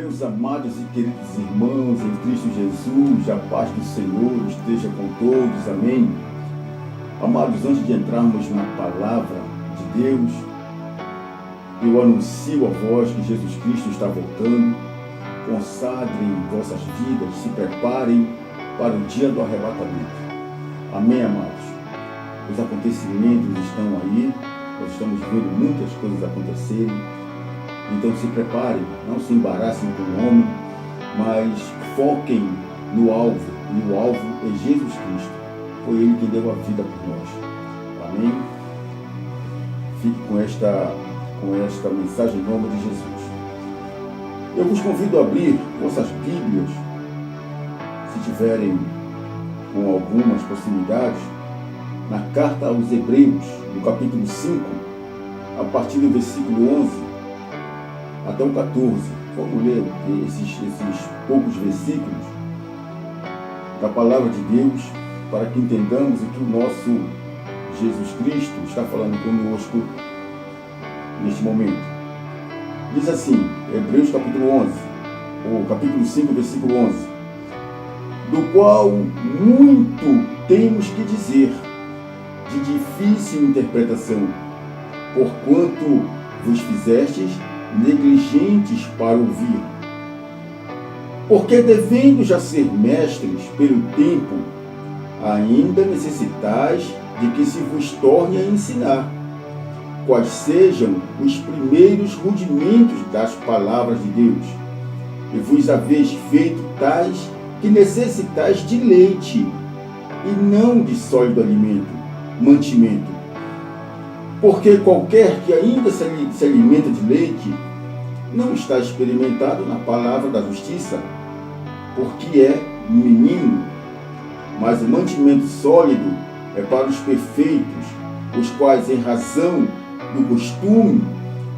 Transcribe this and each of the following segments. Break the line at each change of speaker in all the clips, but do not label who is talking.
Meus amados e queridos irmãos em Cristo Jesus, a paz do Senhor esteja com todos, amém? Amados, antes de entrarmos na palavra de Deus, eu anuncio a vós que Jesus Cristo está voltando. Consagrem vossas vidas, se preparem para o dia do arrebatamento. Amém, amados? Os acontecimentos estão aí, nós estamos vendo muitas coisas acontecerem. Então se preparem, não se embaraçem com o homem, mas foquem no alvo, e o alvo é Jesus Cristo. Foi Ele quem deu a vida por nós. Amém? Fique com esta mensagem em nome de Jesus. Eu vos convido a abrir vossas Bíblias, se tiverem com algumas possibilidades, na carta aos Hebreus, no capítulo 5, a partir do versículo 11, até o 14. Vamos ler esses poucos versículos da palavra de Deus para que entendamos o que o nosso Jesus Cristo está falando conosco neste momento. Diz assim, Hebreus capítulo 11, ou capítulo 5, versículo 11: do qual muito temos que dizer, de difícil interpretação, porquanto vos fizestes negligentes para ouvir. Porque devendo já ser mestres pelo tempo, ainda necessitais de que se vos torne a ensinar, quais sejam os primeiros rudimentos das palavras de Deus, e vos haveis feito tais que necessitais de leite, e não de sólido alimento, mantimento. Porque qualquer que ainda se alimenta de leite não está experimentado na palavra da justiça, porque é menino. Mas o mantimento sólido é para os perfeitos, os quais, em razão do costume,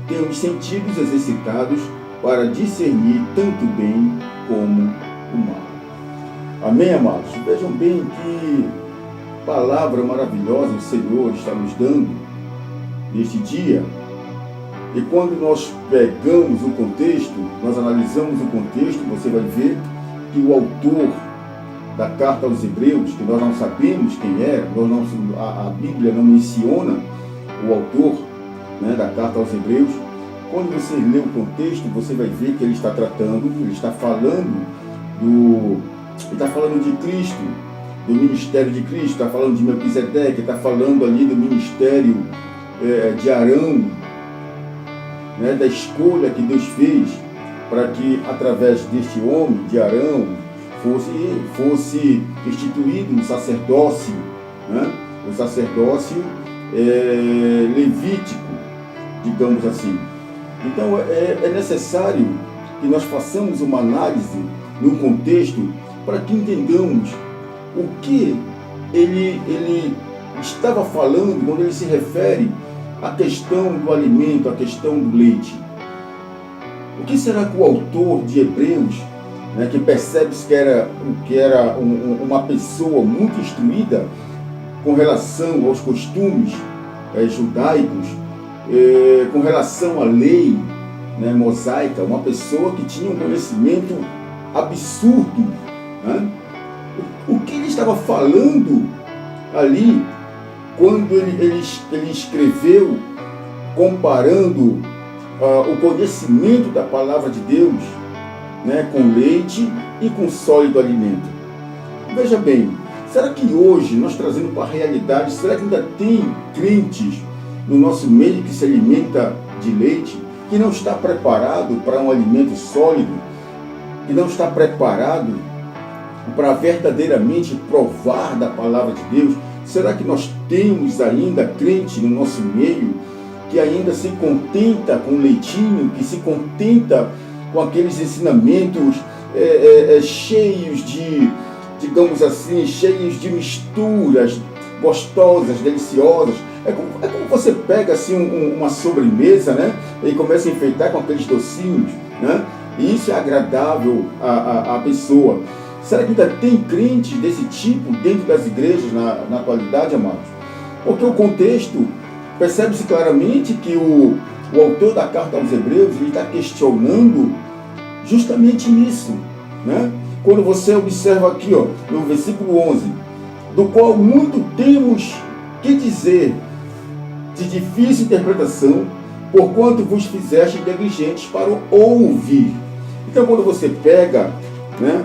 têm os sentidos exercitados para discernir tanto o bem como o mal. Amém, amados? Vejam bem que palavra maravilhosa o Senhor está nos dando neste dia. E quando nós pegamos o contexto, nós analisamos o contexto, você vai ver que o autor da carta aos Hebreus, que nós não sabemos quem é, a Bíblia não menciona o autor, né, da carta aos Hebreus. Quando você lê o contexto, você vai ver que ele está falando de Cristo, do ministério de Cristo, está falando de Melquisedeque, está falando ali do ministério de Arão, né, da escolha que Deus fez para que através deste homem, de Arão, fosse instituído um sacerdócio, né, o sacerdócio levítico, digamos assim. Então é necessário que nós façamos uma análise no contexto para que entendamos o que ele estava falando quando ele se refere à questão do alimento, à questão do leite. O que será que o autor de Hebreus, né, que percebe-se que era uma pessoa muito instruída com relação aos costumes judaicos, com relação à lei, né, mosaica, uma pessoa que tinha um conhecimento absurdo, né? O que ele estava falando ali quando ele escreveu comparando o conhecimento da palavra de Deus, né, com leite e com sólido alimento? Veja bem, será que hoje, nós trazendo para a realidade, será que ainda tem crentes no nosso meio que se alimenta de leite, que não está preparado para um alimento sólido, que não está preparado para verdadeiramente provar da palavra de Deus? Será que nós temos ainda crente no nosso meio que ainda se contenta com leitinho, que se contenta com aqueles ensinamentos cheios de, digamos assim, cheios de misturas gostosas, deliciosas? É como você pega assim uma sobremesa, né, e começa a enfeitar com aqueles docinhos, né? E isso é agradável à pessoa. Será que ainda tem crentes desse tipo dentro das igrejas na atualidade, amados? Porque o contexto, percebe-se claramente que o autor da carta aos Hebreus, ele está questionando justamente nisso, né? Quando você observa aqui, ó, no versículo 11, do qual muito temos que dizer, de difícil interpretação, porquanto vos fizeste negligentes para ouvir. Então, quando você pega, né,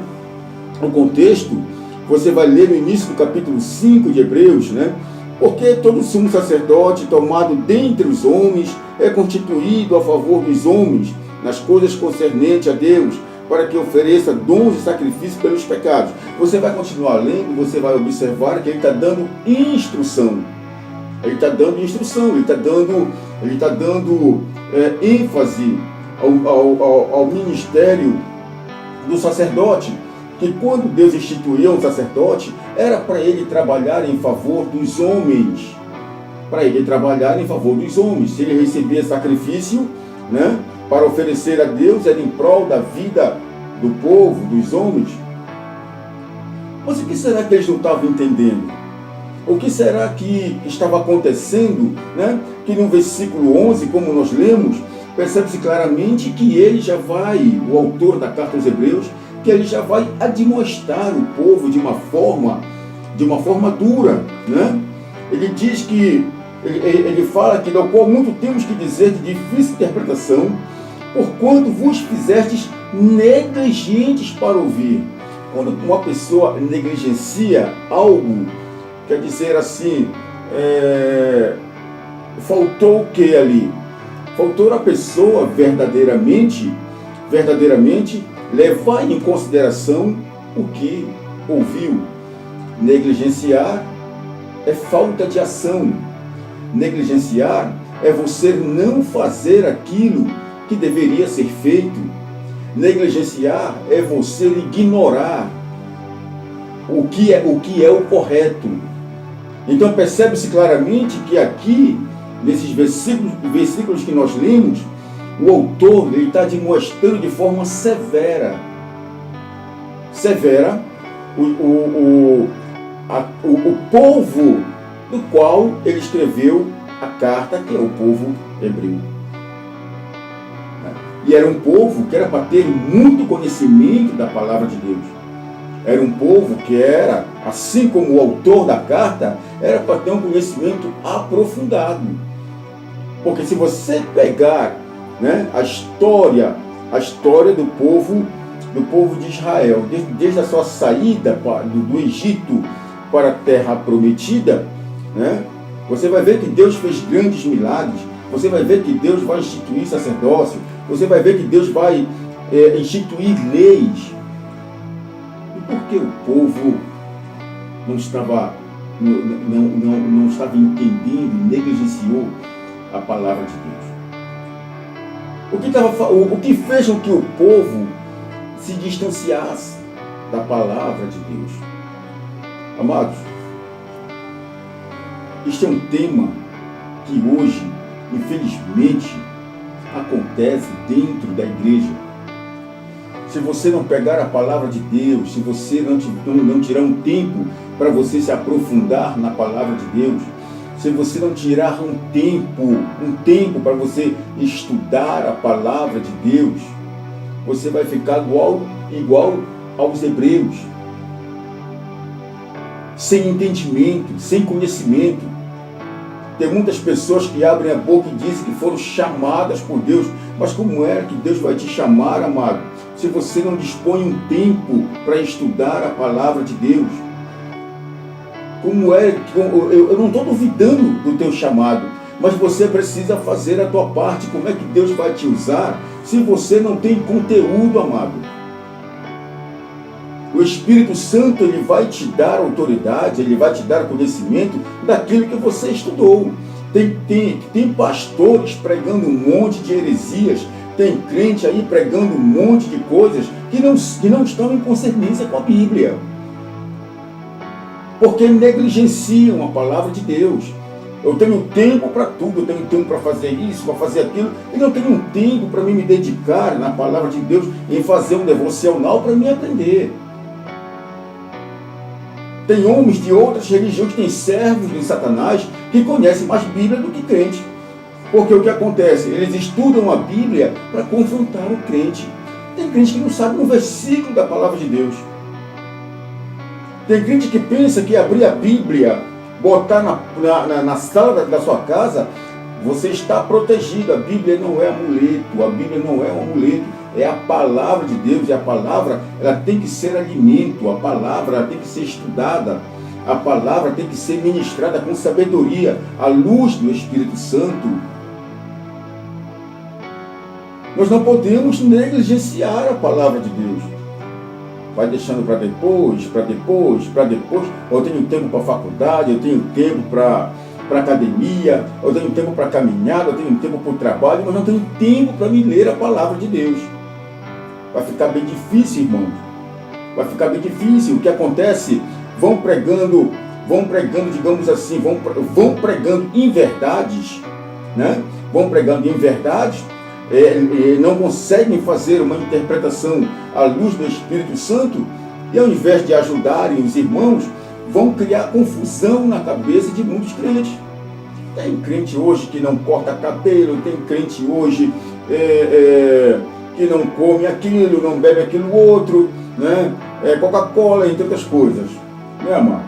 o contexto, você vai ler no início do capítulo 5 de Hebreus, né? Porque todo sumo sacerdote tomado dentre os homens é constituído a favor dos homens nas coisas concernentes a Deus, para que ofereça dons e sacrifícios pelos pecados. Você vai continuar lendo, você vai observar que ele está dando instrução. Ele está dando instrução, ele está dando ênfase ao ministério do sacerdote, que quando Deus instituiu um sacerdote, era para ele trabalhar em favor dos homens. Para ele trabalhar em favor dos homens. Se ele recebia sacrifício, né, para oferecer a Deus, era em prol da vida do povo, dos homens. Mas o que será que eles não estavam entendendo? O que será que estava acontecendo, né? Que no versículo 11, como nós lemos, percebe-se claramente que ele já vai, o autor da carta aos Hebreus, que ele já vai admoestar o povo de uma forma dura, né? Ele diz que, ele fala que do qual muito temos que dizer de difícil interpretação, porquanto vos fizestes negligentes para ouvir. Quando uma pessoa negligencia algo, quer dizer assim, faltou o que ali? Faltou a pessoa verdadeiramente levar em consideração o que ouviu. Negligenciar é falta de ação. Negligenciar é você não fazer aquilo que deveria ser feito. Negligenciar é você ignorar o que é o correto. Então percebe-se claramente que aqui, nesses versículos que nós lemos, o autor está demonstrando de forma severa o povo do qual ele escreveu a carta, que é o povo hebreu. E era um povo que era para ter muito conhecimento da palavra de Deus. Era um povo que era, assim como o autor da carta, era para ter um conhecimento aprofundado. Porque se você pegar, né, a história do povo de Israel, desde a sua saída do Egito para a terra prometida, né, você vai ver que Deus fez grandes milagres, você vai ver que Deus vai instituir sacerdócio, você vai ver que Deus vai instituir leis. E por que o povo não estava entendendo e negligenciou a palavra de Deus? O que fez com que o povo se distanciasse da palavra de Deus? Amados, este é um tema que hoje, infelizmente, acontece dentro da igreja. Se você não pegar a palavra de Deus, se você não tirar um tempo para você se aprofundar na palavra de Deus, se você não tirar um tempo para você estudar a palavra de Deus, você vai ficar igual aos hebreus, sem entendimento, sem conhecimento. Tem muitas pessoas que abrem a boca e dizem que foram chamadas por Deus, mas como é que Deus vai te chamar, amado, se você não dispõe um tempo para estudar a palavra de Deus? Eu não estou duvidando do teu chamado, mas você precisa fazer a tua parte. Como é que Deus vai te usar se você não tem conteúdo, amado? O Espírito Santo, ele vai te dar autoridade, ele vai te dar conhecimento daquilo que você estudou. Tem pastores pregando um monte de heresias, tem crente aí pregando um monte de coisas que não estão em concernência com a Bíblia, porque negligenciam a palavra de Deus. Eu tenho tempo para tudo, eu tenho tempo para fazer isso, para fazer aquilo, e não tenho um tempo para me dedicar na palavra de Deus, em fazer um devocional para me aprender. Tem homens de outras religiões, que têm servos de Satanás, que conhecem mais Bíblia do que crente. Porque o que acontece? Eles estudam a Bíblia para confrontar o crente. Tem crente que não sabe um versículo da palavra de Deus. Tem crente que pensa que abrir a Bíblia, botar na sala da sua casa, você está protegido. A Bíblia não é amuleto, a Bíblia não é um amuleto, é a palavra de Deus, e a palavra ela tem que ser alimento, a palavra ela tem que ser estudada, a palavra tem que ser ministrada com sabedoria, à luz do Espírito Santo. Nós não podemos negligenciar a palavra de Deus. Vai deixando para depois, para depois, para depois. Eu tenho tempo para a faculdade, eu tenho tempo para academia, eu tenho tempo para caminhada, eu tenho tempo para o trabalho, mas não tenho tempo para me ler a palavra de Deus. Vai ficar bem difícil, irmão. Vai ficar bem difícil. O que acontece? Vão pregando, digamos assim, vão pregando inverdades, né? Vão pregando inverdades, não conseguem fazer uma interpretação à luz do Espírito Santo, e ao invés de ajudarem os irmãos, vão criar confusão na cabeça de muitos crentes. Tem crente hoje que não corta cabelo, tem crente hoje que não come aquilo, não bebe aquilo outro, né? Coca-Cola, entre outras coisas. Né, amados?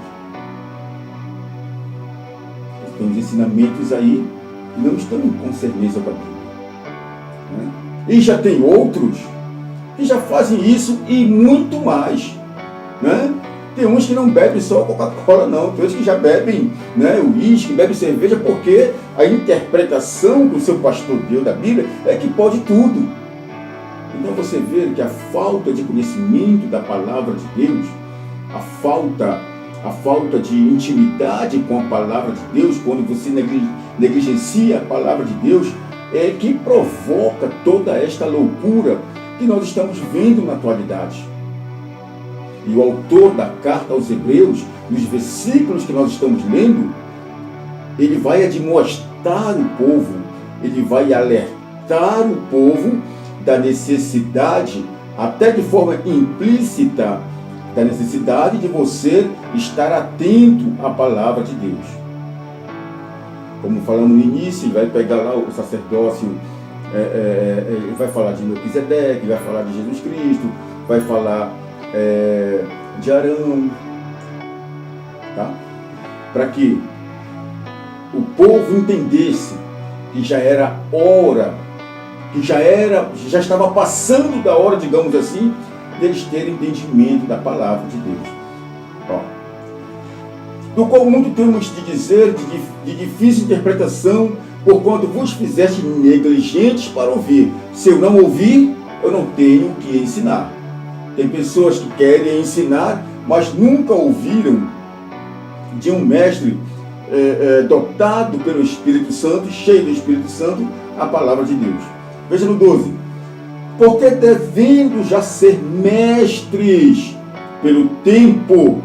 Tem uns ensinamentos aí que não estão em concernência com a Bíblia. Né? E já tem outros que já fazem isso e muito mais. Né? Tem uns que não bebem só Coca-Cola, não. Tem uns que já bebem, né, uísque, bebem cerveja, porque a interpretação que o seu pastor deu da Bíblia é que pode tudo. Então você vê que a falta de conhecimento da palavra de Deus, a falta de intimidade com a palavra de Deus, quando você negligencia a palavra de Deus, é que provoca toda esta loucura que nós estamos vendo na atualidade. E o autor da carta aos Hebreus, nos versículos que nós estamos lendo, ele vai admoestar o povo, ele vai alertar o povo da necessidade, até de forma implícita, da necessidade de você estar atento à palavra de Deus. Como falamos no início, ele vai pegar lá o sacerdócio, ele vai falar de Melquisedeque, vai falar de Jesus Cristo, vai falar de Arão, tá? Para que o povo entendesse que já era hora, que já estava passando da hora, digamos assim, deles terem entendimento da palavra de Deus. Ó, do qual muito temos de dizer de difícil interpretação, porquanto vos fizeste negligentes para ouvir. Se eu não ouvir, eu não tenho o que ensinar. Tem pessoas que querem ensinar, mas nunca ouviram de um mestre dotado pelo Espírito Santo, cheio do Espírito Santo, a palavra de Deus. Veja no 12. Porque devendo já ser mestres pelo tempo,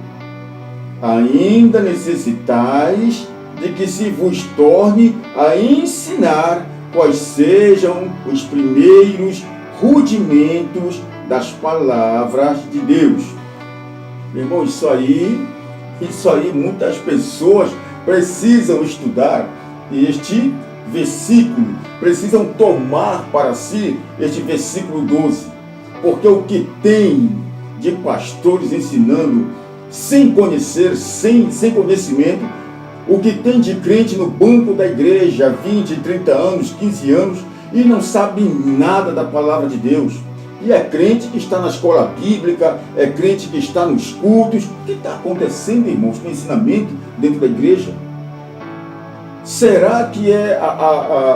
ainda necessitais de que se vos torne a ensinar quais sejam os primeiros rudimentos das palavras de Deus. Meu irmão, isso aí muitas pessoas precisam estudar este versículo, precisam tomar para si este versículo 12, porque o que tem de pastores ensinando sem conhecer, sem conhecimento, o que tem de crente no banco da igreja há 20, 30 anos, 15 anos, e não sabe nada da palavra de Deus. E é crente que está na escola bíblica, é crente que está nos cultos. O que está acontecendo, irmãos, com o ensinamento dentro da igreja? Será que é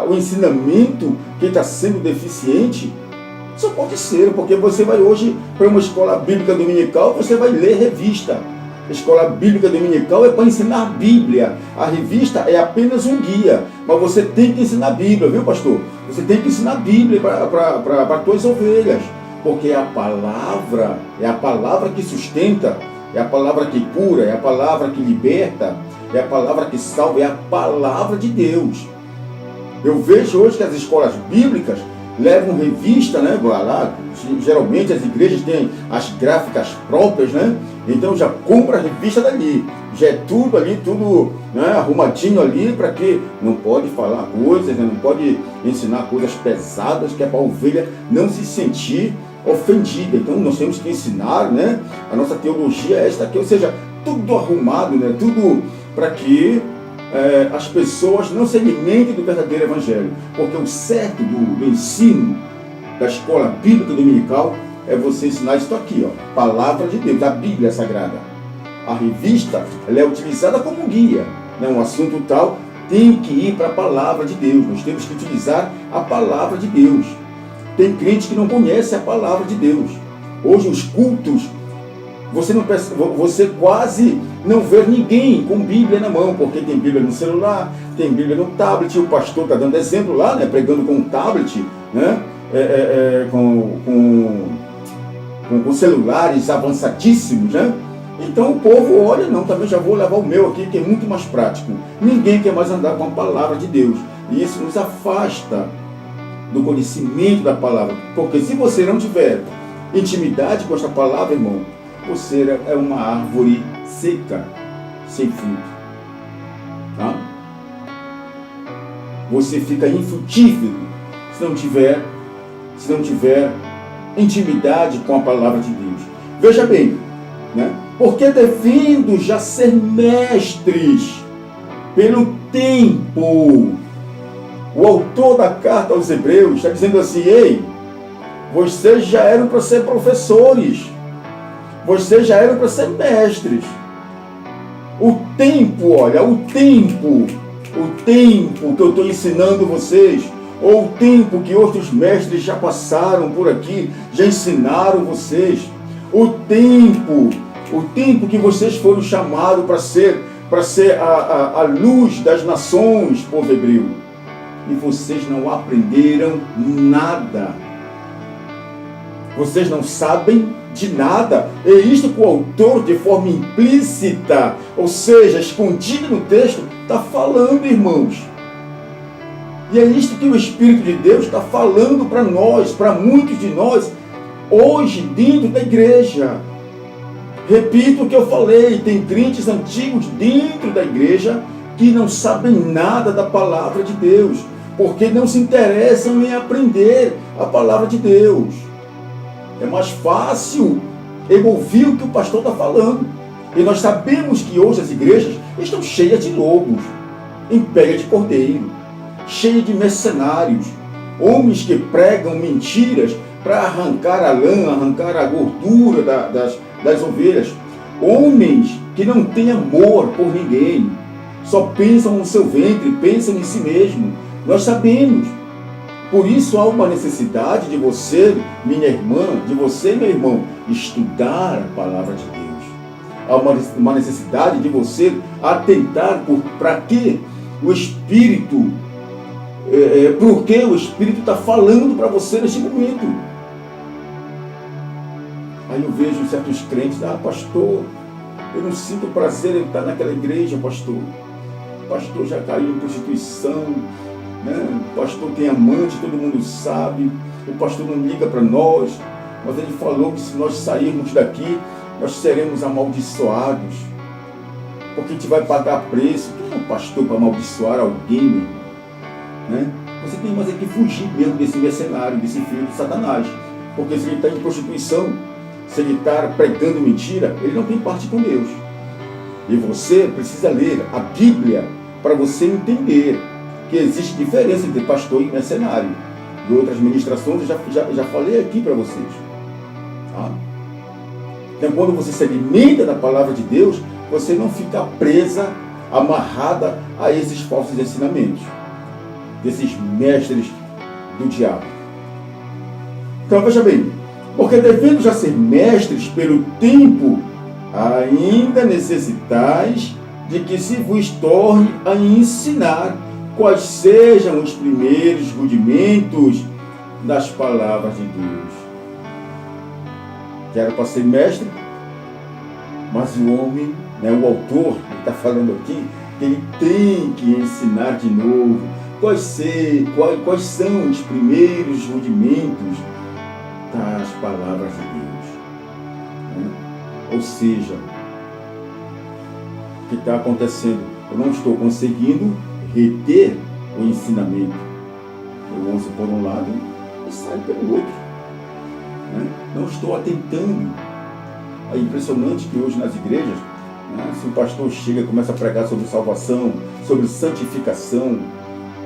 o ensinamento que está sendo deficiente? Só pode ser, porque você vai hoje para uma escola bíblica dominical, você vai ler revista. A escola bíblica dominical é para ensinar a Bíblia. A revista é apenas um guia, mas você tem que ensinar a Bíblia, viu, pastor? Você tem que ensinar a Bíblia para as tuas ovelhas, porque é a palavra que sustenta, é a palavra que cura, é a palavra que liberta, é a palavra que salva, é a palavra de Deus. Eu vejo hoje que as escolas bíblicas levam revista, né? Lá, geralmente as igrejas têm as gráficas próprias, né? Então já compra a revista dali, já é tudo ali, tudo, né, arrumadinho ali, para que não pode falar coisas, né? Não pode ensinar coisas pesadas, que é para a ovelha não se sentir ofendida. Então nós temos que ensinar, né? A nossa teologia é esta aqui, ou seja, tudo arrumado, né? Tudo para que as pessoas não se alimentem do verdadeiro evangelho. Porque o certo do ensino da escola bíblica dominical é você ensinar isso aqui, ó, palavra de Deus, a Bíblia Sagrada. A revista, ela é utilizada como guia, né? Um assunto tal tem que ir para a palavra de Deus. Nós temos que utilizar a palavra de Deus. Tem crente que não conhece a palavra de Deus. Hoje os cultos, você quase não vê ninguém com Bíblia na mão, porque tem Bíblia no celular, tem Bíblia no tablet, o pastor está dando exemplo lá, né, pregando com um tablet, né, com celulares avançadíssimos, né? Então o povo olha, não, também já vou levar o meu aqui, que é muito mais prático. Ninguém quer mais andar com a palavra de Deus. E isso nos afasta do conhecimento da palavra. Porque se você não tiver intimidade com esta palavra, irmão, você é uma árvore seca, sem fruto. Tá? Você fica infrutífero se não tiver intimidade com a palavra de Deus. Veja bem, né? Porque devendo já ser mestres pelo tempo, o autor da carta aos Hebreus está dizendo assim: ei, vocês já eram para ser professores, vocês já eram para ser mestres. O tempo, olha, o tempo que eu estou ensinando vocês, ou o tempo que outros mestres já passaram por aqui, já ensinaram vocês, o tempo que vocês foram chamados para ser a luz das nações, povo hebreu. E vocês não aprenderam nada. Vocês não sabem de nada. É isto que o autor, de forma implícita, ou seja, escondida no texto, está falando, irmãos. E é isto que o Espírito de Deus está falando para nós, para muitos de nós, hoje, dentro da igreja. Repito o que eu falei, tem crentes antigos dentro da igreja que não sabem nada da palavra de Deus, porque não se interessam em aprender a palavra de Deus. É mais fácil eu ouvir o que o pastor está falando. E nós sabemos que hoje as igrejas estão cheias de lobos, em pele de cordeiro, cheias de mercenários, homens que pregam mentiras para arrancar a lã, arrancar a gordura das ovelhas, homens que não têm amor por ninguém, só pensam no seu ventre, pensam em si mesmo. Nós sabemos. Por isso há uma necessidade de você, minha irmã, de você, meu irmão, estudar a palavra de Deus. Há uma necessidade de você atentar para que o Espírito, porque o Espírito está falando para você neste momento. Aí eu vejo certos crentes: pastor, eu não sinto prazer em estar naquela igreja, pastor. O pastor já caiu em prostituição, né? O pastor tem amante, todo mundo sabe. O pastor não liga para nós, mas ele falou que se nós sairmos daqui, nós seremos amaldiçoados, porque a gente vai pagar preço. Quem é o pastor para amaldiçoar alguém, né? Você tem mais é que fugir mesmo desse mercenário, desse filho de Satanás, porque se ele está em prostituição, se ele está pregando mentira, ele não tem parte com Deus. E você precisa ler a Bíblia para você entender que existe diferença entre pastor e mercenário. De outras ministrações eu já falei aqui para vocês. Tá? Então, quando você se alimenta da palavra de Deus, você não fica presa, amarrada a esses falsos ensinamentos, desses mestres do diabo. Então, veja bem, porque devendo já ser mestres pelo tempo, ainda necessitais de que se vos torne a ensinar quais sejam os primeiros rudimentos das palavras de Deus. Que era para ser mestre, mas o homem, né, o autor, está falando aqui, que ele tem que ensinar de novo quais são os primeiros rudimentos das palavras de Deus. Né? Ou seja, o que está acontecendo? Eu não estou conseguindo reter o ensinamento. Eu ouço por um lado e saio pelo outro. né? Não estou atentando. É impressionante que hoje nas igrejas, né, se o pastor chega e começa a pregar sobre salvação, sobre santificação,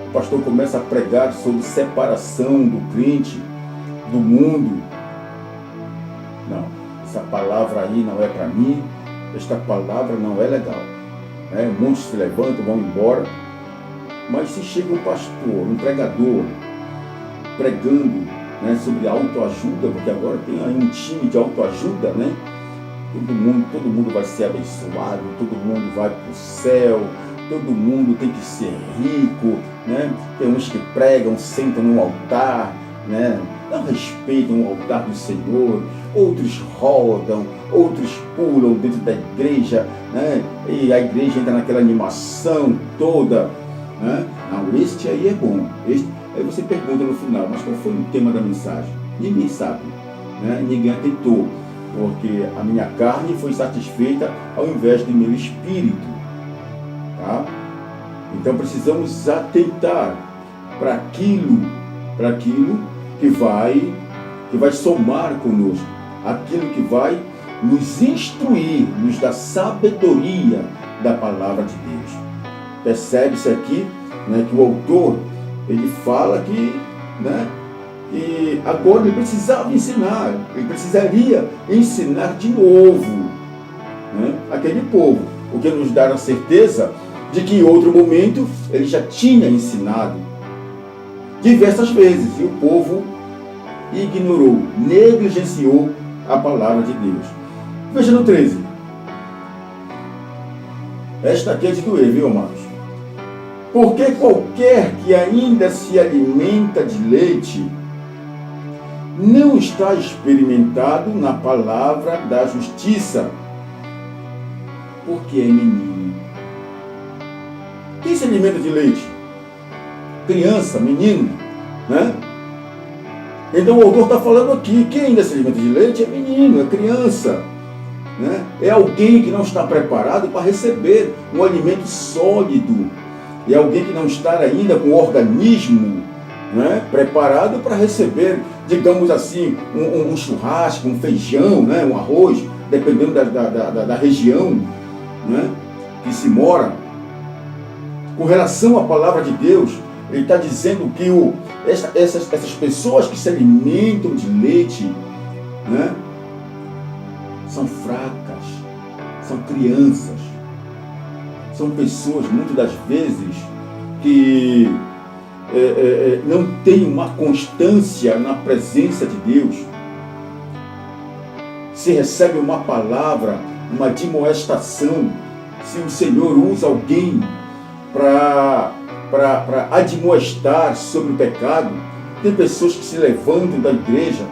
o pastor começa a pregar sobre separação do crente do mundo. Não, essa palavra aí não é para mim, esta palavra não é legal. Né? Muitos se levantam, vão embora, mas se chega um pastor, um pregador, pregando, né, sobre autoajuda, porque agora tem aí um time de autoajuda, né? Todo mundo vai ser abençoado, todo mundo vai para o céu, todo mundo tem que ser rico, né? Tem uns que pregam, sentam no altar, né? Não respeitam o altar do Senhor, outros rodam, outros pulam dentro da igreja, né? E a igreja entra naquela animação toda, né? Não, este aí é bom. Aí você pergunta no final, mas qual foi o tema da mensagem? Ninguém sabe, né? Ninguém atentou, porque a minha carne foi satisfeita ao invés do meu espírito, tá? Então precisamos atentar para aquilo que vai somar conosco, aquilo que vai nos instruir, nos dar sabedoria da palavra de Deus. Percebe-se aqui, né, que o autor, ele fala que, né, e agora ele precisava ensinar, ele precisaria ensinar de novo, né, aquele povo, o que nos dá a certeza de que em outro momento ele já tinha ensinado diversas vezes e o povo ignorou, negligenciou a palavra de Deus. Veja no 13. Esta aqui é de doer, viu, amados? Porque qualquer que ainda se alimenta de leite não está experimentado na palavra da justiça, porque é menino. Quem se alimenta de leite? Criança, menino, né? Então o autor está falando aqui, quem ainda se alimenta de leite é menino, é criança, né? É alguém que não está preparado para receber um alimento sólido, é alguém que não está ainda com o organismo, né, preparado para receber, digamos assim, um churrasco, um feijão, né, um arroz, dependendo da região, né, que se mora. Com relação à palavra de Deus, ele está dizendo que essas pessoas que se alimentam de leite, né, são fracas, são crianças, são pessoas, muitas das vezes, que não têm uma constância na presença de Deus. Se recebe uma palavra, uma admoestação, se o Senhor usa alguém para admoestar sobre o pecado, tem pessoas que se levantam da igreja,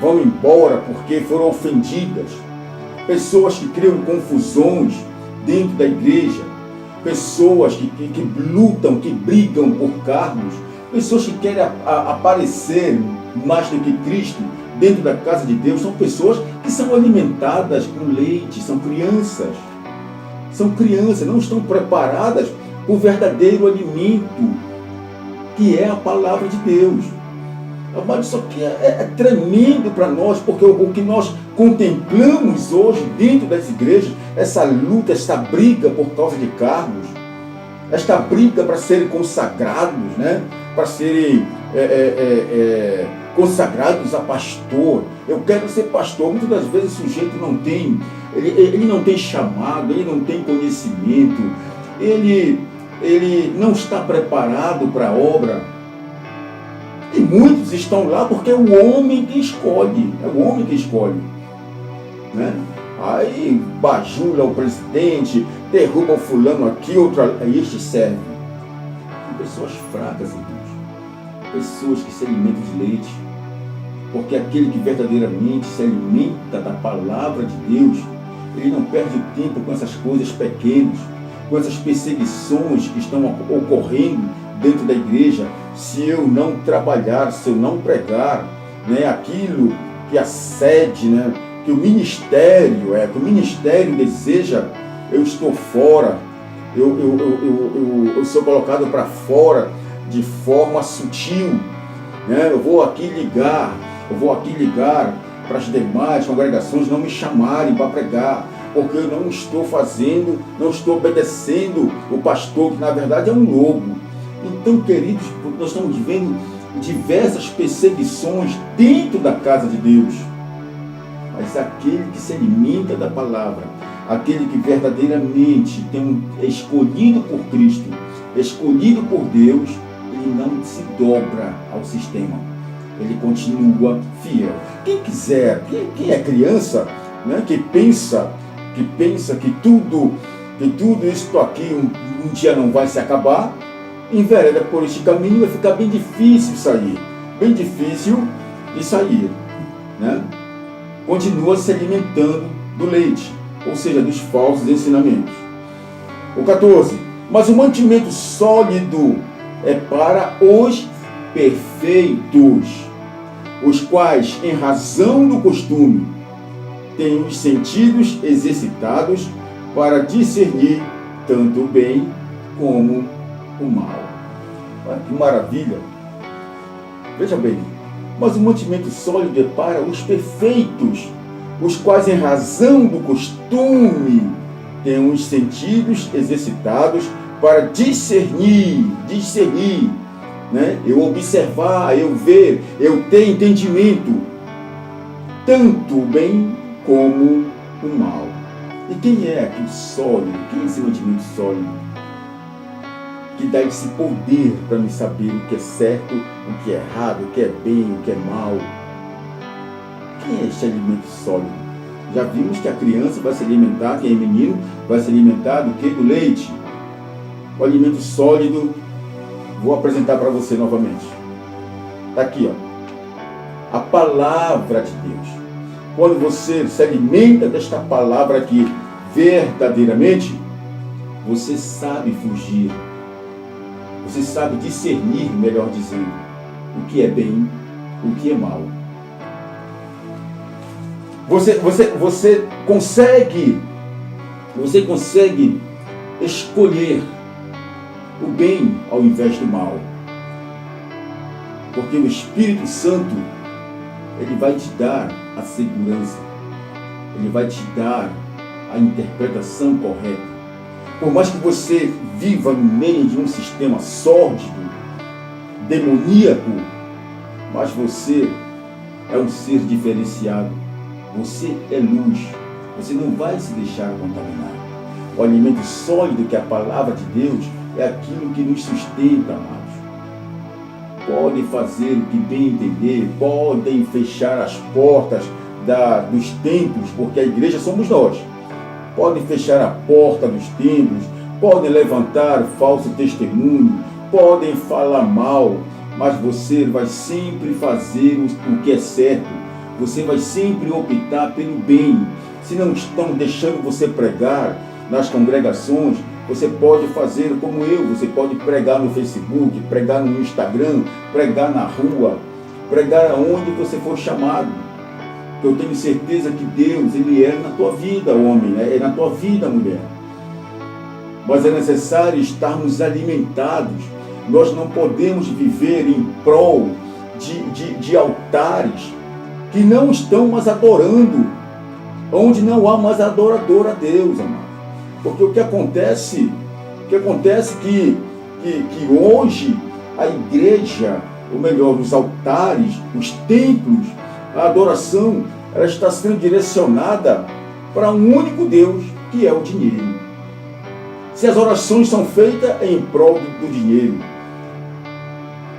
vão embora porque foram ofendidas, pessoas que criam confusões dentro da igreja, pessoas que lutam, que brigam por cargos, pessoas que querem aparecer mais do que Cristo dentro da casa de Deus, são pessoas que são alimentadas com leite, são crianças, não estão preparadas para o verdadeiro alimento, que é a palavra de Deus. Mas isso aqui é tremendo para nós, porque o que nós contemplamos hoje dentro das igrejas, essa luta, essa briga por causa de cargos, esta briga para serem consagrados, né? Para serem consagrados a pastor. Eu quero ser pastor. Muitas das vezes o sujeito não tem, ele não tem chamado, ele não tem conhecimento, ele não está preparado para a obra. E muitos estão lá porque é o homem que escolhe, né? Aí bajula o presidente, derruba o fulano aqui, outro ali, este serve. São pessoas fracas, irmãos, pessoas que se alimentam de leite, porque aquele que verdadeiramente se alimenta da palavra de Deus, ele não perde tempo com essas coisas pequenas, com essas perseguições que estão ocorrendo dentro da igreja. Se eu não trabalhar, se eu não pregar, né, aquilo que a sede, né, que o ministério deseja, eu estou fora, eu sou colocado para fora de forma sutil, né? Eu vou aqui ligar para as demais congregações não me chamarem para pregar, porque eu não estou fazendo, não estou obedecendo o pastor, que na verdade é um lobo. Então, queridos, nós estamos vivendo diversas perseguições dentro da casa de Deus. Mas aquele que se alimenta da palavra, aquele que verdadeiramente é escolhido por Cristo, escolhido por Deus, ele não se dobra ao sistema. Ele continua fiel. Quem quiser, quem é criança, né, que pensa que tudo isso aqui um dia não vai se acabar, envereda por este caminho, vai ficar bem difícil sair. Bem difícil de sair. Né? Continua se alimentando do leite, ou seja, dos falsos ensinamentos. O 14. Mas o mantimento sólido é para os perfeitos, os quais, em razão do costume, têm os sentidos exercitados para discernir tanto o bem como o mal. Olha que maravilha! Veja bem, mas o mantimento sólido é para os perfeitos, os quais, em razão do costume, têm os sentidos exercitados para discernir, né? Eu observar, eu ver, eu ter entendimento, tanto o bem como o mal. E quem é aqui sólido? Quem é esse mantimento sólido? Que dá esse poder para me saber o que é certo, o que é errado, o que é bem, o que é mal. Quem é este alimento sólido? Já vimos que a criança vai se alimentar, quem é menino, vai se alimentar do que? Do leite. O alimento sólido, vou apresentar para você novamente. Está aqui, ó. A palavra de Deus. Quando você se alimenta desta palavra aqui verdadeiramente, você sabe fugir. Você sabe discernir, melhor dizendo, o que é bem, o que é mal. Você consegue escolher o bem ao invés do mal. Porque o Espírito Santo, ele vai te dar a segurança. Ele vai te dar a interpretação correta. Por mais que você viva no meio de um sistema sórdido, demoníaco, mas você é um ser diferenciado. Você é luz. Você não vai se deixar contaminar. O alimento sólido, que é a palavra de Deus, é aquilo que nos sustenta, amados. Podem fazer o que bem entender, podem fechar as portas dos templos, porque a igreja somos nós. Podem fechar a porta dos templos, podem levantar falso testemunho, podem falar mal, mas você vai sempre fazer o que é certo. Você vai sempre optar pelo bem. Se não estão deixando você pregar nas congregações, você pode fazer como eu. Você pode pregar no Facebook, pregar no Instagram, pregar na rua, pregar aonde você for chamado. Eu tenho certeza que Deus, Ele é na tua vida, homem, né? É na tua vida, mulher. Mas é necessário estarmos alimentados. Nós não podemos viver em prol de altares que não estão mais adorando, onde não há mais adorador a Deus, amado. Porque o que acontece que hoje a igreja, ou melhor, os altares, os templos, a adoração, ela está sendo direcionada para um único Deus, que é o dinheiro. Se as orações são feitas em prol do dinheiro,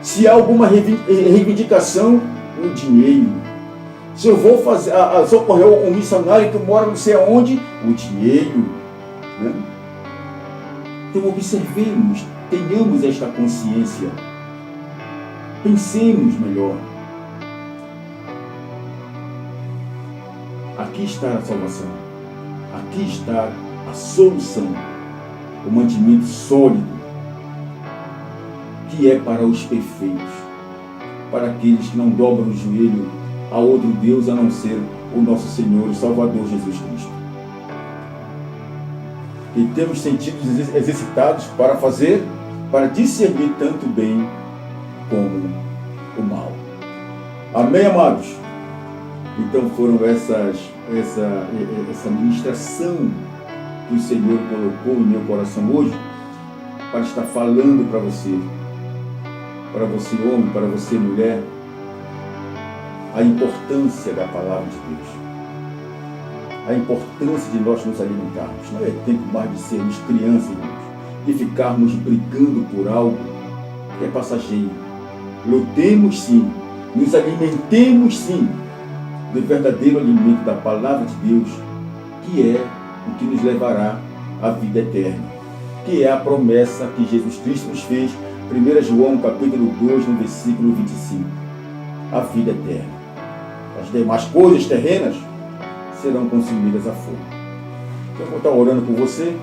se há alguma reivindicação, o dinheiro. Se eu vou socorrer um missionário que mora não sei aonde, o dinheiro. Né? Então observemos, tenhamos esta consciência, pensemos melhor. Aqui está a salvação, aqui está a solução, o mantimento sólido, que é para os perfeitos, para aqueles que não dobram o joelho a outro Deus a não ser o nosso Senhor e Salvador Jesus Cristo. E temos sentidos exercitados para discernir tanto o bem como o mal. Amém, amados? Então foram essa ministração que o Senhor colocou em meu coração hoje para estar falando para você homem, para você mulher, a importância da palavra de Deus, a importância de nós nos alimentarmos. Não é tempo mais de sermos crianças, irmãos, de ficarmos brigando por algo que é passageiro. Lutemos sim, nos alimentemos sim do verdadeiro alimento da palavra de Deus, que é o que nos levará à vida eterna, que é a promessa que Jesus Cristo nos fez, 1 João capítulo 2, no versículo 25, a vida eterna. As demais coisas terrenas serão consumidas a fogo. Então, eu vou estar orando por você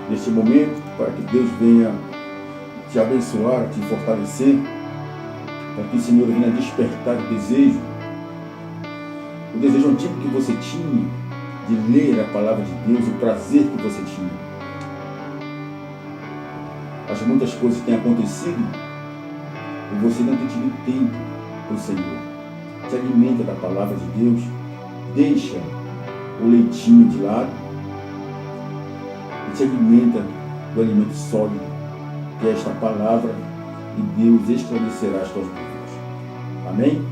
neste momento, para que Deus venha te abençoar, te fortalecer, para que o Senhor venha despertar o desejo antigo que você tinha de ler a palavra de Deus, o prazer que você tinha. As muitas coisas têm acontecido e você não tem tido tempo para o Senhor. Se alimenta da palavra de Deus, deixa o leitinho de lado e se alimenta do alimento sólido, que é esta palavra, e Deus esclarecerá as tuas dúvidas. Amém?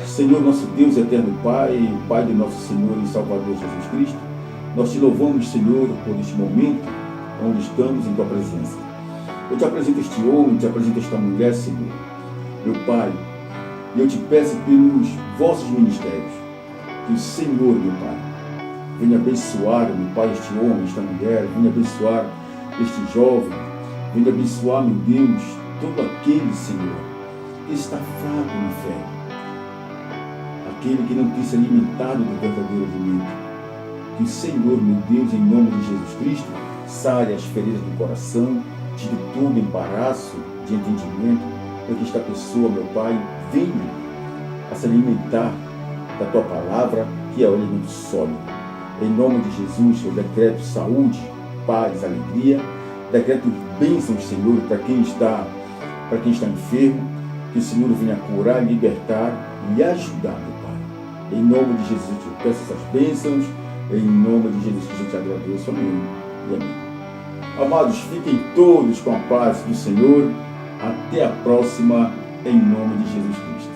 Senhor, nosso Deus, eterno Pai, Pai de nosso Senhor e Salvador Jesus Cristo, nós te louvamos, Senhor, por este momento onde estamos em tua presença. Eu te apresento este homem, te apresento esta mulher, Senhor, meu Pai, e eu te peço pelos vossos ministérios, que o Senhor, meu Pai, venha abençoar, meu Pai, este homem, esta mulher, venha abençoar este jovem, venha abençoar, meu Deus, todo aquele, Senhor, que está fraco na fé, aquele que não tem se alimentado do verdadeiro alimento. Que o Senhor, meu Deus, em nome de Jesus Cristo, sare as feridas do coração, tire todo embaraço de entendimento, para que esta pessoa, meu Pai, venha a se alimentar da tua palavra, que é o alimento sólido. Em nome de Jesus, eu decreto saúde, paz, alegria, decreto bênçãos, Senhor, para quem está enfermo, que o Senhor venha curar, libertar e ajudar, meu Pai. Em nome de Jesus, eu peço essas bênçãos, em nome de Jesus Cristo eu te agradeço, amém e amém. Amados, fiquem todos com a paz do Senhor, até a próxima, em nome de Jesus Cristo.